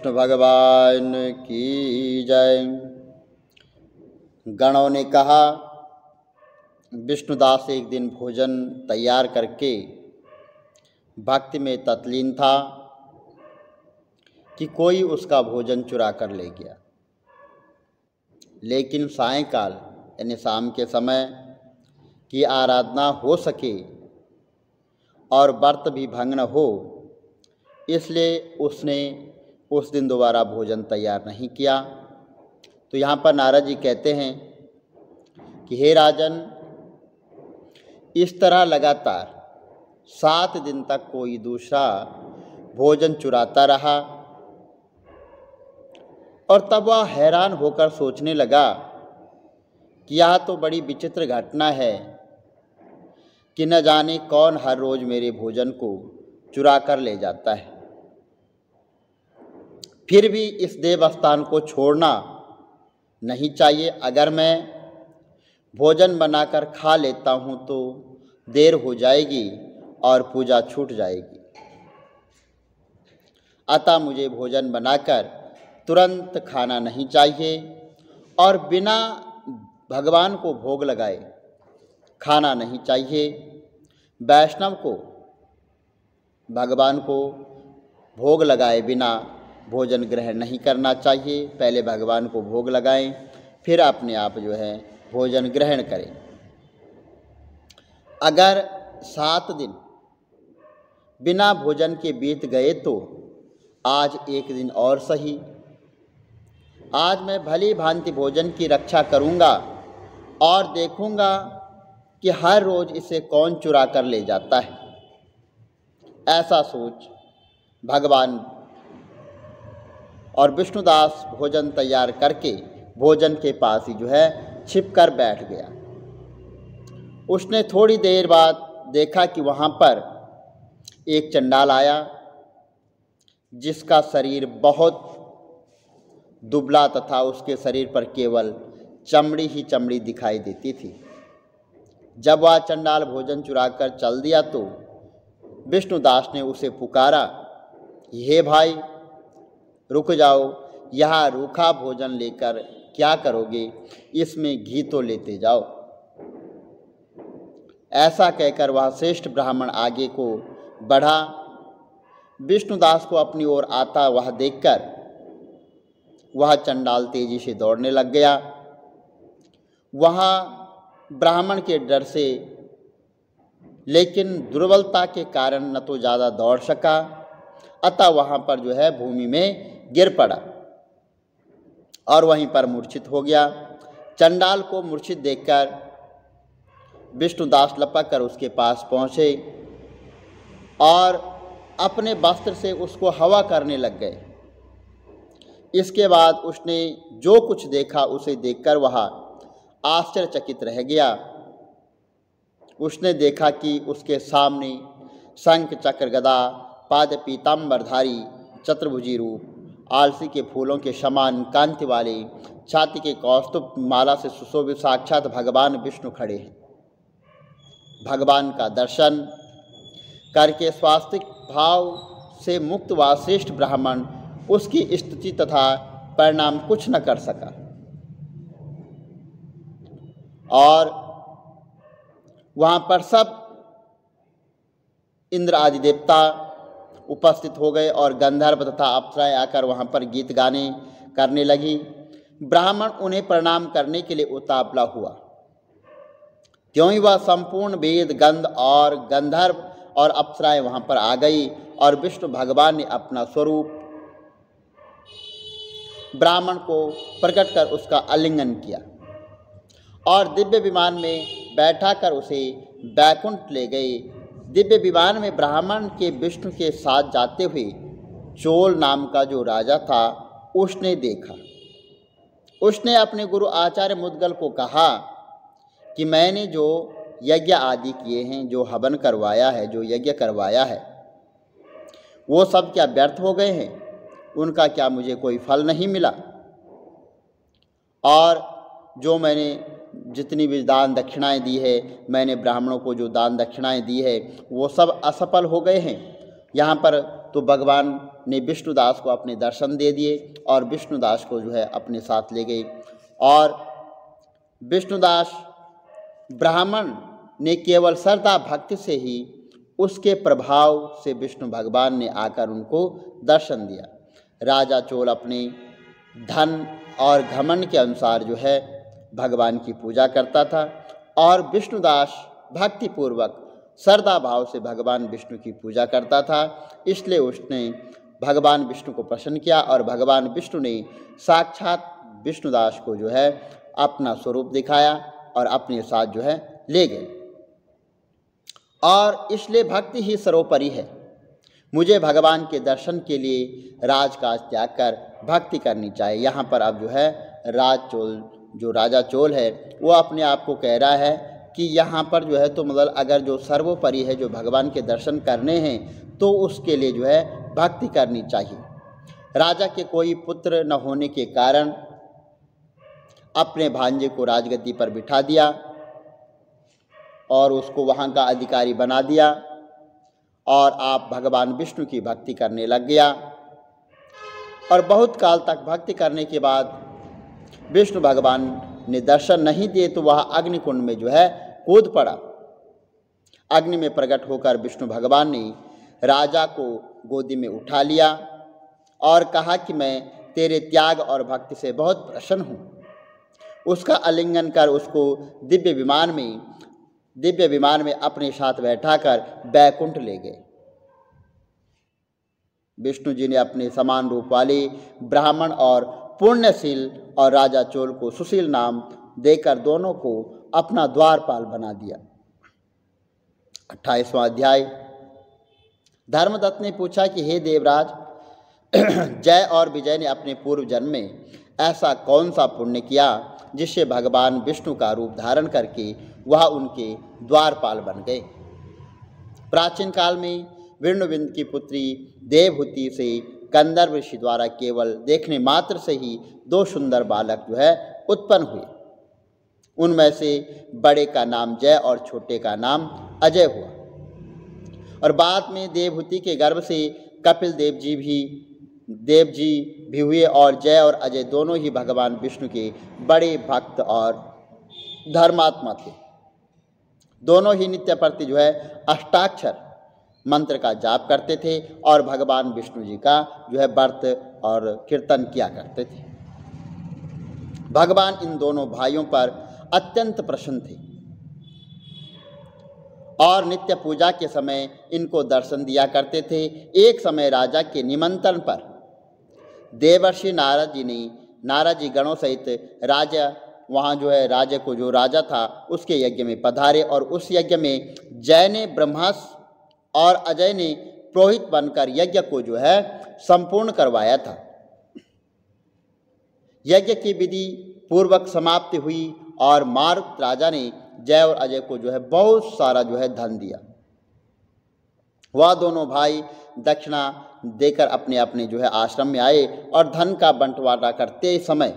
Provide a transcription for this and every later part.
विष्णु भगवान की जय। गणों ने कहा, विष्णुदास एक दिन भोजन तैयार करके भक्ति में तत्लीन था कि कोई उसका भोजन चुरा कर ले गया। लेकिन सायंकाल यानी शाम के समय की आराधना हो सके और व्रत भी भंग न हो, इसलिए उसने उस दिन दोबारा भोजन तैयार नहीं किया। तो यहाँ पर नारद जी कहते हैं कि हे राजन, इस तरह लगातार 7 दिन तक कोई दूसरा भोजन चुराता रहा और तब वह हैरान होकर सोचने लगा कि यह तो बड़ी विचित्र घटना है कि न जाने कौन हर रोज़ मेरे भोजन को चुरा कर ले जाता है। फिर भी इस देवस्थान को छोड़ना नहीं चाहिए। अगर मैं भोजन बनाकर खा लेता हूँ तो देर हो जाएगी और पूजा छूट जाएगी। अतः मुझे भोजन बनाकर तुरंत खाना नहीं चाहिए और बिना भगवान को भोग लगाए खाना नहीं चाहिए। वैष्णव को भगवान को भोग लगाए बिना भोजन ग्रहण नहीं करना चाहिए। पहले भगवान को भोग लगाएं, फिर अपने आप भोजन ग्रहण करें। अगर 7 दिन बिना भोजन के बीत गए तो आज एक दिन और सही। आज मैं भली भांति भोजन की रक्षा करूंगा और देखूंगा कि हर रोज़ इसे कौन चुरा कर ले जाता है। ऐसा सोच भगवान और विष्णुदास भोजन तैयार करके भोजन के पास ही छिप कर बैठ गया। उसने थोड़ी देर बाद देखा कि वहाँ पर एक चंडाल आया, जिसका शरीर बहुत दुबला तथा उसके शरीर पर केवल चमड़ी ही चमड़ी दिखाई देती थी। जब वह चंडाल भोजन चुराकर चल दिया तो विष्णुदास ने उसे पुकारा, हे भाई रुक जाओ, यहाँ रूखा भोजन लेकर क्या करोगे, इसमें घी तो लेते जाओ। ऐसा कहकर वह श्रेष्ठ ब्राह्मण आगे को बढ़ा। विष्णुदास को अपनी ओर आता वह देखकर वह चंडाल तेजी से दौड़ने लग गया। वहाँ ब्राह्मण के डर से, लेकिन दुर्बलता के कारण न तो ज़्यादा दौड़ सका, अतः वहाँ पर भूमि में गिर पड़ा और वहीं पर मूर्छित हो गया। चंडाल को मूर्छित देखकर विष्णुदास लपक कर उसके पास पहुँचे और अपने वस्त्र से उसको हवा करने लग गए। इसके बाद उसने जो कुछ देखा उसे देखकर वह आश्चर्यचकित रह गया। उसने देखा कि उसके सामने शंख चक्र गदा पाद पीताम्बरधारी चतुर्भुजी रूप, आलसी के फूलों के समान कांति वाले छाती के कौस्तुभ माला से सुशोभित साक्षात भगवान विष्णु खड़े हैं। भगवान का दर्शन करके स्वास्तिक भाव से मुक्त व श्रेष्ठ ब्राह्मण उसकी स्तुति तथा परिणाम कुछ न कर सका और वहाँ पर सब इंद्र आदि देवता उपस्थित हो गए और गंधर्व तथा अप्सराएं आकर वहाँ पर गीत गाने करने लगी। ब्राह्मण उन्हें प्रणाम करने के लिए उतावला हुआ, क्यों ही वह संपूर्ण वेद गंध और गंधर्व और अप्सराएं वहाँ पर आ गई और विष्णु भगवान ने अपना स्वरूप ब्राह्मण को प्रकट कर उसका आलिंगन किया और दिव्य विमान में बैठाकर उसे बैकुंठ ले गए। दिव्य विमान में ब्राह्मण के विष्णु के साथ जाते हुए चोल नाम का जो राजा था उसने देखा। उसने अपने गुरु आचार्य मुद्गल को कहा कि मैंने जो यज्ञ आदि किए हैं, जो हवन करवाया है, जो यज्ञ करवाया है, वो सब क्या व्यर्थ हो गए हैं? उनका क्या मुझे कोई फल नहीं मिला? और जो मैंने जितनी भी दान दक्षिणाएं दी है, मैंने ब्राह्मणों को जो दान दक्षिणाएं दी है, वो सब असफल हो गए हैं। यहाँ पर तो भगवान ने विष्णुदास को अपने दर्शन दे दिए और विष्णुदास को जो है अपने साथ ले गए। और विष्णुदास ब्राह्मण ने केवल श्रद्धा भक्ति से ही उसके प्रभाव से विष्णु भगवान ने आकर उनको दर्शन दिया। राजा चोल अपने धन और घमंड के अनुसार जो है भगवान की पूजा करता था और विष्णुदास भक्तिपूर्वक श्रद्धा भाव से भगवान विष्णु की पूजा करता था। इसलिए उसने भगवान विष्णु को प्रसन्न किया और भगवान विष्णु ने साक्षात विष्णुदास को जो है अपना स्वरूप दिखाया और अपने साथ जो है ले गए। और इसलिए भक्ति ही सर्वोपरि है। मुझे भगवान के दर्शन के लिए राजकाज त्याग कर भक्ति करनी चाहिए। यहाँ पर अब जो है राजा चोल है वो अपने आप को कह रहा है कि यहाँ पर जो है तो मतलब अगर जो सर्वोपरि है, जो भगवान के दर्शन करने हैं, तो उसके लिए जो है भक्ति करनी चाहिए। राजा के कोई पुत्र न होने के कारण अपने भांजे को राजगद्दी पर बिठा दिया और उसको वहाँ का अधिकारी बना दिया और आप भगवान विष्णु की भक्ति करने लग गया। और बहुत काल तक भक्ति करने के बाद विष्णु भगवान ने दर्शन नहीं दिए तो वह अग्निकुंड में जो है कूद पड़ा। अग्नि में प्रकट होकर विष्णु भगवान ने राजा को गोदी में उठा लिया और कहा कि मैं तेरे त्याग और भक्ति से बहुत प्रसन्न हूँ। उसका आलिंगन कर उसको दिव्य विमान में अपने साथ बैठाकर बैकुंठ ले गए। विष्णु जी ने अपने समान रूप वाले ब्राह्मण और पुण्यशील और राजा चोल को सुशील नाम देकर दोनों को अपना द्वारपाल बना दिया। 28वां अध्याय। धर्मदत्त ने पूछा कि हे देवराज, जय और विजय ने अपने पूर्व जन्म में ऐसा कौन सा पुण्य किया जिससे भगवान विष्णु का रूप धारण करके वह उनके द्वारपाल बन गए। प्राचीन काल में विष्णुविंद की पुत्री देवहूति से गंधर्व ऋषि द्वारा केवल देखने मात्र से ही 2 सुंदर बालक जो है उत्पन्न हुए। उनमें से बड़े का नाम जय और छोटे का नाम अजय हुआ। और बाद में देवहूति के गर्भ से कपिल देव जी भी हुए और जय और अजय दोनों ही भगवान विष्णु के बड़े भक्त और धर्मात्मा थे। दोनों ही नित्य प्रति जो है अष्टाक्षर मंत्र का जाप करते थे और भगवान विष्णु जी का जो है व्रत और कीर्तन किया करते थे। भगवान इन दोनों भाइयों पर अत्यंत प्रसन्न थे और नित्य पूजा के समय इनको दर्शन दिया करते थे। एक समय राजा के निमंत्रण पर देवर्षि नारद जी गणों सहित राजा वहाँ जो है राजा था उसके यज्ञ में पधारे और उस यज्ञ में जय ने ब्रह्मास्त्र और अजय ने पुरोहित बनकर यज्ञ को जो है संपूर्ण करवाया था। यज्ञ की विधि पूर्वक समाप्ति हुई और मारुत राजा ने जय और अजय को जो है बहुत सारा जो है धन दिया। वह दोनों भाई दक्षिणा देकर अपने अपने जो है आश्रम में आए और धन का बंटवारा करते समय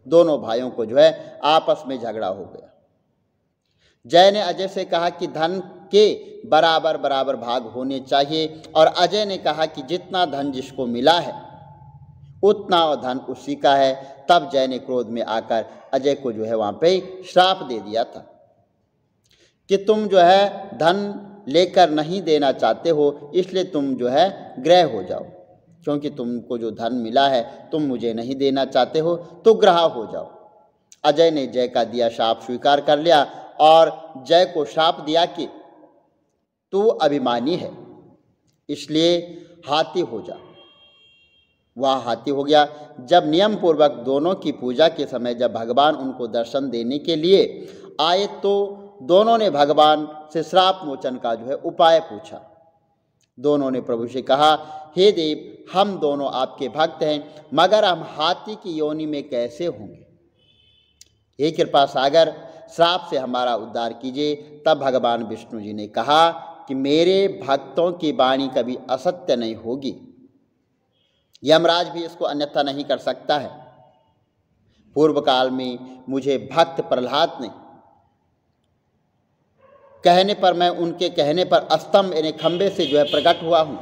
दोनों भाइयों को जो है आपस में झगड़ा हो गया। जय ने अजय से कहा कि धन के बराबर बराबर भाग होने चाहिए और अजय ने कहा कि जितना धन जिसको मिला है उतना धन उसी का है। तब जय ने क्रोध में आकर अजय को जो है वहाँ पे श्राप दे दिया था कि तुम जो है धन लेकर नहीं देना चाहते हो, इसलिए तुम जो है ग्रह हो जाओ। क्योंकि तुमको जो धन मिला है तुम मुझे नहीं देना चाहते हो तो ग्रह हो जाओ। अजय ने जय का दिया श्राप स्वीकार कर लिया और जय को श्राप दिया कि तू अभिमानी है इसलिए हाथी हो जा। वह हाथी हो गया। जब नियम पूर्वक दोनों की पूजा के समय जब भगवान उनको दर्शन देने के लिए आए तो दोनों ने भगवान से श्राप मोचन का जो है उपाय पूछा। दोनों ने प्रभु से कहा, हे देव, हम दोनों आपके भक्त हैं मगर हम हाथी की योनि में कैसे होंगे? हे कृपा सागर, श्राप से हमारा उद्धार कीजिए। तब भगवान विष्णु जी ने कहा कि मेरे भक्तों की वाणी कभी असत्य नहीं होगी। यमराज भी इसको अन्यथा नहीं कर सकता है। पूर्व काल में मुझे भक्त प्रहलाद ने कहने पर मैं उनके कहने पर स्तंभ यानी खंबे से जो है प्रकट हुआ हूँ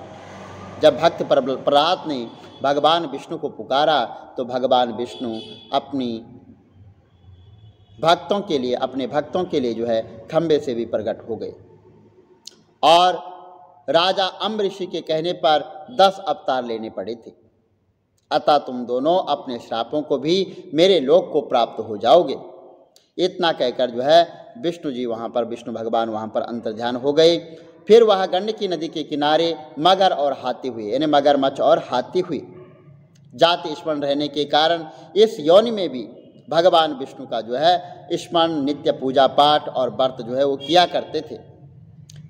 जब भक्त प्रहलाद ने भगवान विष्णु को पुकारा तो भगवान विष्णु अपने भक्तों के लिए जो है खंबे से भी प्रकट हो गए और राजा अम्ब ऋषि के कहने पर 10 अवतार लेने पड़े थे। अतः तुम दोनों अपने श्रापों को भी मेरे लोक को प्राप्त हो जाओगे। इतना कहकर जो है विष्णु जी वहाँ पर, विष्णु भगवान वहाँ पर अंतर्ध्यान हो गए। फिर वह गंडकी नदी के किनारे मगर और हाथी हुए, यानी मगरमच्छ और हाथी हुए। जाति स्मरण रहने के कारण इस योनि में भी भगवान विष्णु का जो है स्मरण, नित्य पूजा पाठ और व्रत जो है वो किया करते थे।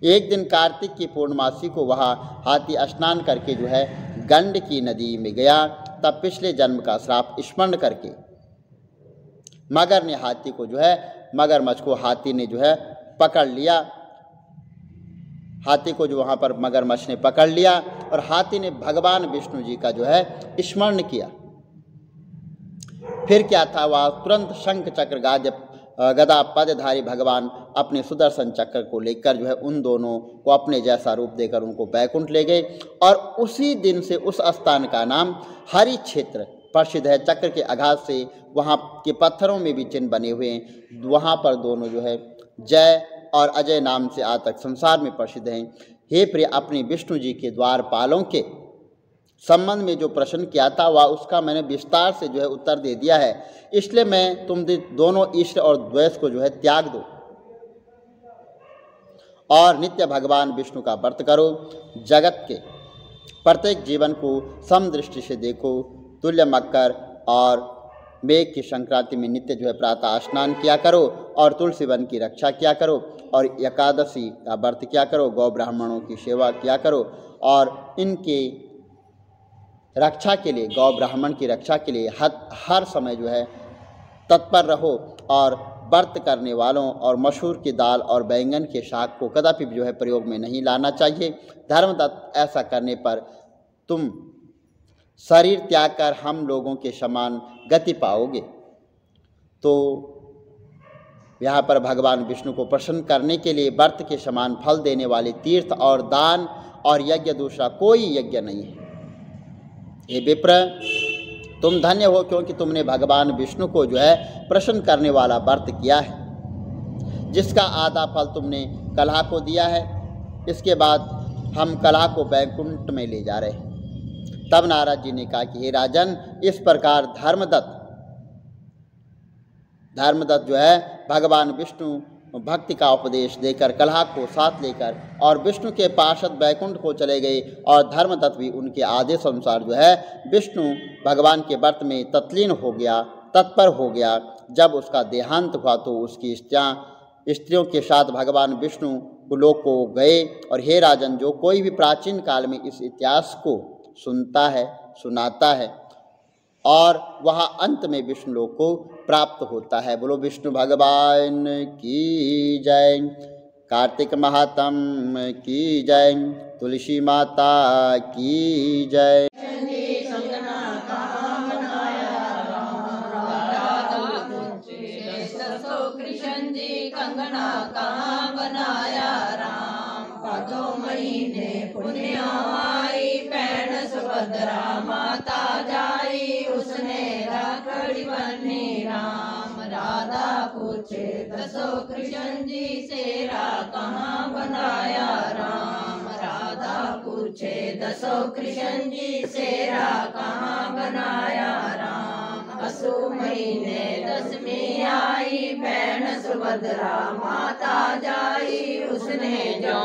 एक दिन कार्तिक की पूर्णमासी को वहाँ हाथी स्नान करके जो है गंडकी नदी में गया। तब पिछले जन्म का श्राप स्मरण करके मगर ने हाथी को जो है, मगरमच्छ को हाथी ने जो है पकड़ लिया। हाथी को जो वहाँ पर मगरमच्छ ने पकड़ लिया और हाथी ने भगवान विष्णु जी का जो है स्मरण किया। फिर क्या था, वह तुरंत शंख चक्र गदा पदधारी भगवान अपने सुदर्शन चक्र को लेकर जो है उन दोनों को अपने जैसा रूप देकर उनको बैकुंठ ले गए। और उसी दिन से उस स्थान का नाम हरि क्षेत्र प्रसिद्ध है। चक्र के आघात से वहाँ के पत्थरों में भी चिन्ह बने हुए हैं। वहाँ पर दोनों जो है जय और अजय नाम से आज तक संसार में प्रसिद्ध हैं। हे प्रिय, अपने विष्णु जी के द्वारपालों के संबंध में जो प्रश्न किया था वह उसका मैंने विस्तार से जो है उत्तर दे दिया है। इसलिए मैं तुम दोनों ईष्ट और द्वेष को जो है त्याग दो और नित्य भगवान विष्णु का व्रत करो। जगत के प्रत्येक जीवन को समदृष्टि से देखो। तुल्य मकर और मेघ की संक्रांति में नित्य जो है प्रातः स्नान किया करो और तुलसी वन की रक्षा किया करो और एकादशी का व्रत किया करो। गौ ब्राह्मणों की सेवा किया करो और इनके रक्षा के लिए, गौ ब्राह्मण की रक्षा के लिए हर समय जो है तत्पर रहो। और व्रत करने वालों और मसूर की दाल और बैंगन के शाक को कदापि जो है प्रयोग में नहीं लाना चाहिए। धर्मदत्त, ऐसा करने पर तुम शरीर त्याग कर हम लोगों के समान गति पाओगे। तो यहाँ पर भगवान विष्णु को प्रसन्न करने के लिए व्रत के समान फल देने वाले तीर्थ और दान और यज्ञ दूसरा कोई यज्ञ नहीं है। हे विप्र, तुम धन्य हो क्योंकि तुमने भगवान विष्णु को जो है प्रसन्न करने वाला व्रत किया है, जिसका आधा फल तुमने कलह को दिया है। इसके बाद हम कलह को बैकुंठ में ले जा रहे हैं। तब नारद जी ने कहा कि हे राजन, इस प्रकार धर्मदत्त जो है भगवान विष्णु भक्ति का उपदेश देकर कलह को साथ लेकर और विष्णु के पार्षद बैकुंठ को चले गए। और धर्मदत्त भी उनके आदेश अनुसार जो है विष्णु भगवान के व्रत में तत्पर हो गया। जब उसका देहांत हुआ तो उसकी स्त्रियों के साथ भगवान विष्णु लोक को गए। और हे राजन, जो कोई भी प्राचीन काल में इस इतिहास को सुनता है, सुनाता है और वह अंत में विष्णु लोक को प्राप्त होता है। बोलो विष्णु भगवान की जय। कार्तिक महात्म की जय। तुलसी माता की जय। कंगना कहाँ बनाया राम, भादो महीने पुण्य आई, पैण सुभद्रा माता जाई, उसने राखड़ी बन्नी राम। राधा पूछे दसो कृष्ण जी सेरा कहाँ बनाया राम, राधा पूछे दसो कृष्ण जी सेरा कहाँ बनाया राम। असु महीने दसवीं आई, पैण सुभद्रा माता जाई, उसने जो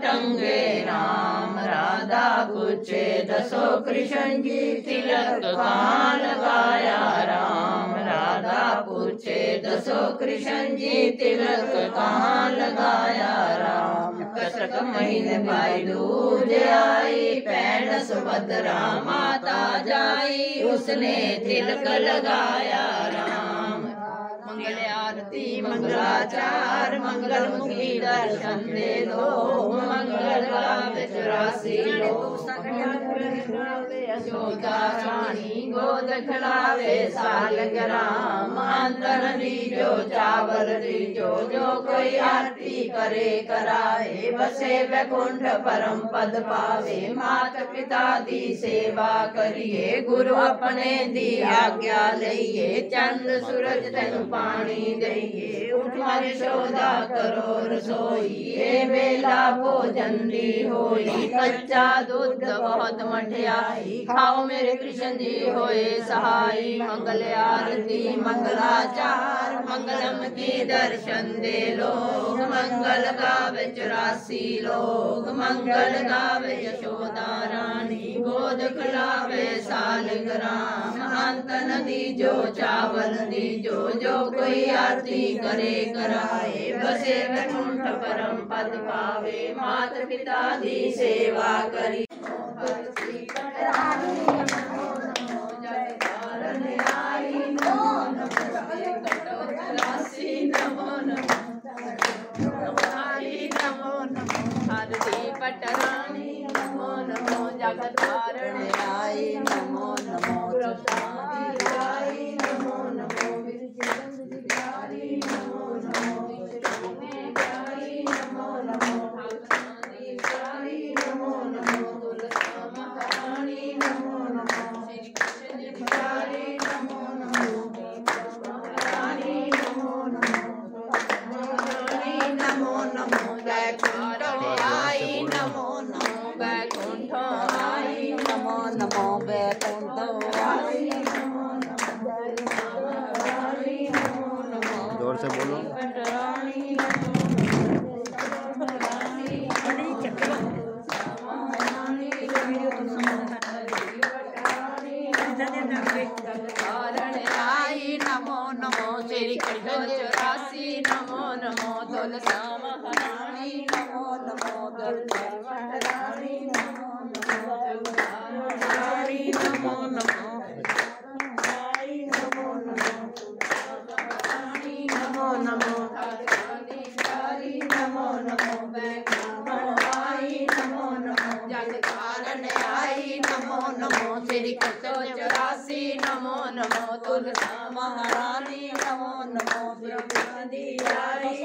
टंगे राम। राधा पूछे दसो कृष्ण जी तिलक कहाँ लगाया राम, राधा पूछे दसो कृष्ण जी तिलक कहाँ लगाया राम। कसक महीने भाई दूज आई, पैण सुभद्रा माता जाई, उसने तिलक लगाया राम। मंगल आरती मंगलाचार मंगल मुखी दर्शन दे दो मंगल गावे 84 यशोदा रानी गोद खिलावे सालग्राम अंतर दीजो चावल दीजो जो कोई आरती करे कराए बसे वैकुंठ परम पद पावे मात पिता दी सेवा करिए गुरु अपने दी आज्ञा लइए चंद्र सूरज तेनु पानी दइए उठ मारे यशोदा करो रसोई ये बेला भोजन दी होई कच्चा दूध बहुत मठियाई खाओ मेरे कृष्ण जी होए सहाई मंगल आरती मंगलाचार मंगलम की दर्शन दे लोग मंगल गावे 84 लोग मंगल गावे यशोदा रानी गोद खिलावे सालग्राम अंतन दीजो चावल दीजो जो कोई आरती करे कराए बसे वैकुंठ परम पद पावे मात पिता दी सेवा करी पटरानी नमो नमो जगत धारण आई नमो नमो आई नमो नमो विद्यारी नमो नमो विद्यारी नमो नमो विद्यारी नमो नमो तुलसी महारानी नमो नमो श्री कृष्ण विद्यारी नमो नमो महारानी नमो नमो महारानी नमो नमो वैकुंठ आई नमो नमो वैकुंठ आई नमो नमो वैकुंठ आई नमो नमो जोर से बोलो आई नमो नमो श्री कृष्ण 84 नमो नमो तुलसा महारानी नमो नमो दुर्गा महारानी नमो नमो महारानी नमो नमो आई नमो नमो महारानी नमो नमो हरि नमो नमो वैकुंठ आई नमो नमो जगतारण आई नमो नमो श्री कृष्ण 84 नमो नमो तुलसा महारानी नमो नमो आई